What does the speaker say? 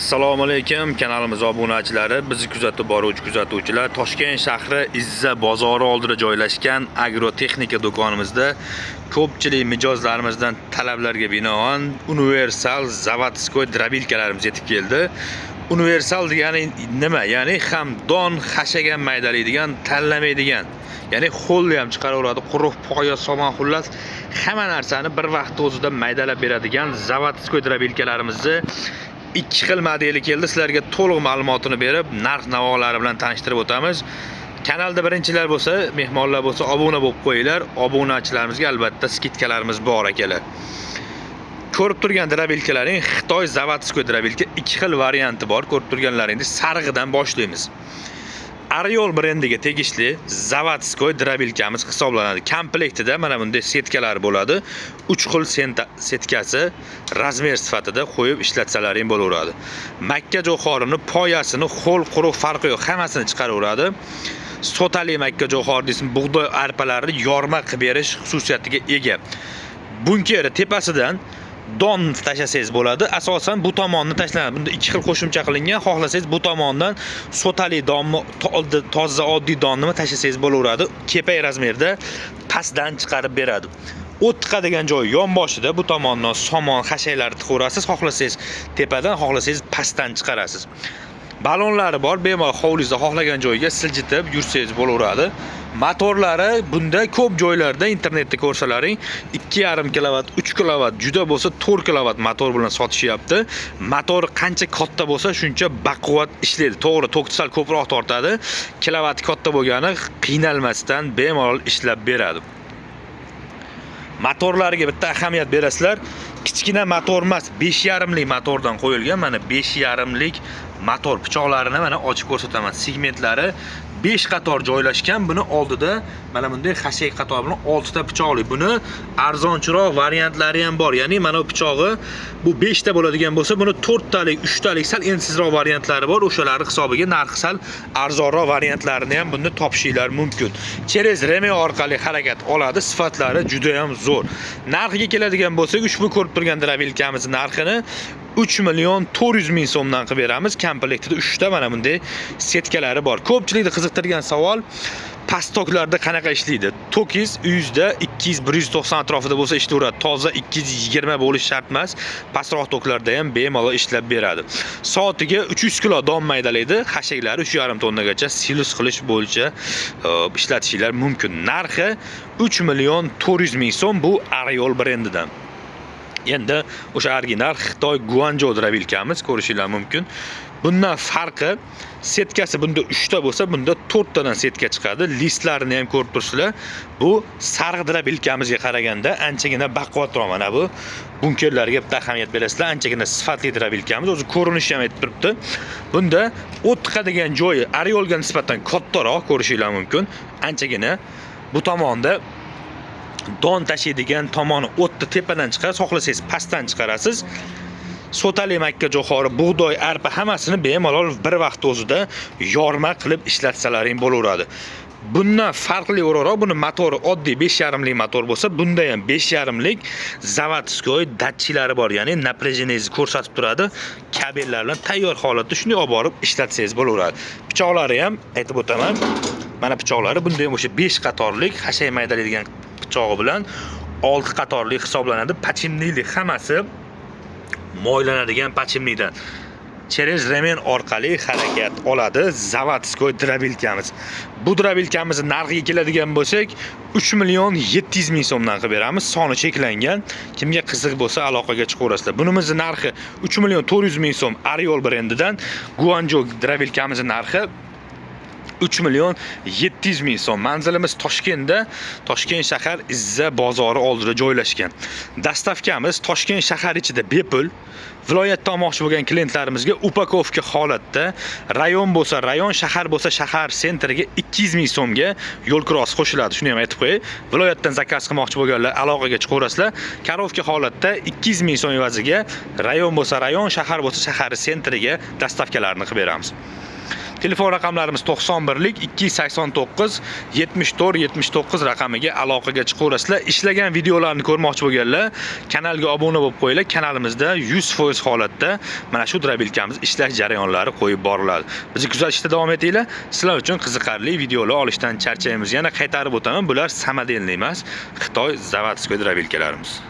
Assalomu alaykum kanalimiz obunachilari, bizni kuzatib boruvchi kuzatuvchilar. Toshkent shahri Izza bozori oldida joylashgan agrotexnika do'konimizda ko'pchilik mijozlarimizdan talablarga binoan universal zavodskoy drobilkalarimiz yetib keldi. Universal degani nima? Ya'ni ham don hashagan maydalaydigan, tanlamaydigan. Ya'ni qo'lni ham chiqaraveradi, quruq poya, somon, xullas hamma narsani bir vaqtda o'zida maydalab beradigan zavodskoy drobilkalarimizni ikki xil modeli keldi. Sizlarga to'liq ma'lumotini berib, narx-navolari bilan tanishtirib o'tamiz. Kanalda birinchilar bo'lsa, mehmonlar bo'lsa obuna bo'lib qo'yinglar. Obunachilarimizga albatta skidkalarimiz bor akalar. Ko'rib turgan drobilkalaring Xitoy zavodskoy drobilka ikki xil varianti bor. Ko'rib turganlaringiz sarig'idan boshlaymiz. Ariol brendiga tegishli zavodskoy drobilkamiz hisoblanadi. Komplektida mana bunday setkalar bo'ladi. 3 xil setkasi razmer sifatida qo'yib ishlatsalaring bo'laveradi. Makka jo'xorini, poyasini, qo'l quruq farqi yo'q, hammasini chiqaraveradi. Sotali makka jo'xori desin, bug'doy arpalarini yorma qilib berish xususiyatiga ega. Bunkeri tepasidan don tashlasangiz bo'ladi. Asosan bu tomonni tashlanadi. Bunda ikki xil qo'shimcha qilingan. Xohlasangiz bu tomondan sotali donni, toza oddiy donni tashlasangiz bo'laveradi. Kepay razmerda pastdan chiqarib beradi. O't tiqadigan joyi yonboshida, bu tomondan somon, hashaylarni tiqaverasiz. Xohlasangiz tepadan, xohlasangiz pastdan chiqarasiz. Balonlari bor, bemalol hovlingizda xohlagan joyga siljitib yursangiz bo'laveradi. Motorlari bunda ko'p joylarda internetda ko'rsalaring 2,5 kilovat, 3 kilovat, juda bo'lsa 4 kilovat motor bilan sotishyapti. Motor qancha katta bo'lsa, shuncha baquvvat ishlaydi. To'g'ri, tokni sal ko'proq tortadi. Kilovati katta bo'lgani qiynalmasdan bemalol ishlab beradi. Motorlariga bitta ahamiyat berasizlar. Kichkina motor emas, 5,5 lik motordan qo'yilgan. Mana 5,5 lik motor pichoqlarini mana ochib ko'rsataman. Segmentlari 5 qator joylashgan. Buni oldida mana bunday hashay qator bilan 6 ta pichoqli. Buni arzonchiroq variantlari ham bor. Ya'ni mana bu pichog'i bu 5 ta bo'ladigan bo'lsa, buni 4 talik, 3 talik sal ensizroq variantlari bor. O'shalarning hisobiga narxi sal arzonroq variantlarini ham bunda topishinglar mumkin. Cheres Reme orqali harakat oladi. Sifatlari juda ham zo'r. Narxiga keladigan bo'lsak, ushbu ko'rib turgan drobilkamizning narxini 3,400,000 so'mdan qilib beramiz. Komplektida 3 ta mana bunday setkalari bor. Ko'pchilikni qiziqtirgan savol, past toklarda qanaqa ishlaydi? Tokingiz uyingizda 200-190 atrofida bo'lsa ishlayveradi. Toza 220 bo'lish shart emas. Pastroq toklarda ham bemalol ishlab beradi. Soatiga 300 kilo don maydalaydi. Hashaklari 3,5 tonnagacha silus qilish bo'yicha ishlatishinglar mumkin. Narxi 3,400,000 so'm bu Ariol brendidan. Endi o'sha original Xitoy Guanzhou drobilkamiz ko'rishinglar mumkin. Bundan farqi, setkasi bunda 3 ta bo'lsa, bunda 4 tadan setka chiqadi. Listlarini ham ko'rib turibsizlar. Bu sariq drobilkamizga qaraganda anchagina baquvvatroq. Mana bu bunkerlarga bitta ahamiyat berasizlar. Anchagina sifatli drobilkamiz, o'zi ko'rinishi ham aytib turibdi. Bunda o't tiqadigan joyi Ariolga nisbatan kattaroq ko'rishinglar mumkin. Anchagina bu tomonda don tashiydigan tomoni o'tni tepadan chiqarasiz, xohlasangiz pastdan chiqarasiz. Sotali makka jo'xori, bug'doy, arpa hammasini bemalol bir vaqt o'zida yorma qilib ishlatsalaring bo'laveradi. Bundan farqli o'roq, buni motori oddiy 5,5 lik motor bo'lsa, bunda ham 5,5 lik zavodskoy datchilari bor, ya'ni напряжениеңizni ko'rsatib turadi. Kabellar bilan tayyor holatda shunday olib borib ishlatsangiz bo'laveradi. Pichoqlari ham aytib o'taman. Mana pichoqlari bunda ham o'sha 5 qatorlik hashay maydalaydigan pichog'i bilan 6 qatorlik hisoblanadi. Pachimnilik hammasi moylanadigan pachimlikdan. Cheres Remen orqali harakat oladi zavodskoy drobilkamiz. Bu drobilkamizning narxiga keladigan bo'lsak, 3,700,000 so'mdan qilib beramiz. Soni cheklangan. Kimga qiziq bo'lsa aloqaga chiqaverasizlar. Bunimizning narxi 3,400,000 so'm Ariol brendidan. Guanzhou drobilkamizning narxi 3,700,000 so'm. Manzilimiz Toshkentda, Toshkent shahar Izza bozori oldida joylashgan. Dastavkamiz Toshkent shahar ichida bepul. Viloyatdan olmoqchi bo'lgan klientlarimizga upakovka holatda, rayon bo'lsa rayon, shahar bo'lsa shahar sentriga 200,000 so'mga yo'l kross qo'shiladi. Shuni ham aytib qo'yay. Viloyatdan zakaz qilmoqchi bo'lganlar aloqaga chiqaverasizlar. Karovka holatda 200,000 so'm evaziga rayon bo'lsa rayon, shahar bo'lsa shahar sentriga dastavkalarni qilib beramiz. Telefon raqamlarimiz 91lik 289 74 79 raqamiga aloqaga chiqaverasizlar. Ishlagan videolarni ko'rmoqchi bo'lganlar kanalga obuna bo'lib qo'yinglar. Kanalimizda 100% holatda mana shu drobilkamiz ishlash jarayonlari qo'yib boriladi. Bizni kuzatishda davom etinglar. Sizlar uchun qiziqarli videolar olishdan charchaymiz. Yana qaytarib o'taman, bular samodelniy emas, Xitoy zavodskiy drobilkalarimiz.